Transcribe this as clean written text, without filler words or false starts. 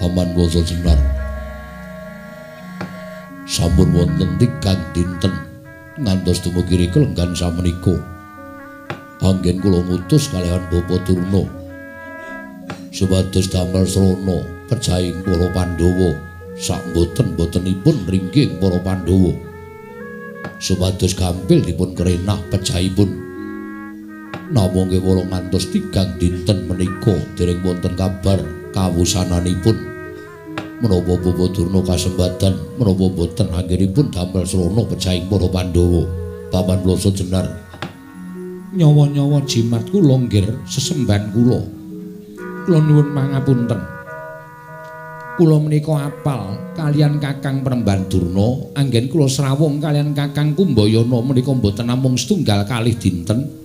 Paman Wasa Jenar. Sampun wonten 3 dinten ngantos dumugi kelenggan samenika. Anggen kula ngutus kalihan Bapa Durna supados damel srana pejahing para Pandhawa sak boten-botenipun ringgih para Pandhawa supados gampil dipun kerenah pejahipun. Namung kewala ngantos 3 dinten menika dereng wonten kabar kawusananipun menapa Bapa Durna kasembadan menapa boten anggenipun damel srana pejahing para Pandhawa. Paman Wasa Jenar, nyawa-nyawa jimat kula nggih sesemban kula. Kula nuwun mangapunten. Kula menika apal kalian Kakang Premban Durna, anggen kula srawung kalian Kakang Kumbayana menika mboten namung setunggal kalih dinten.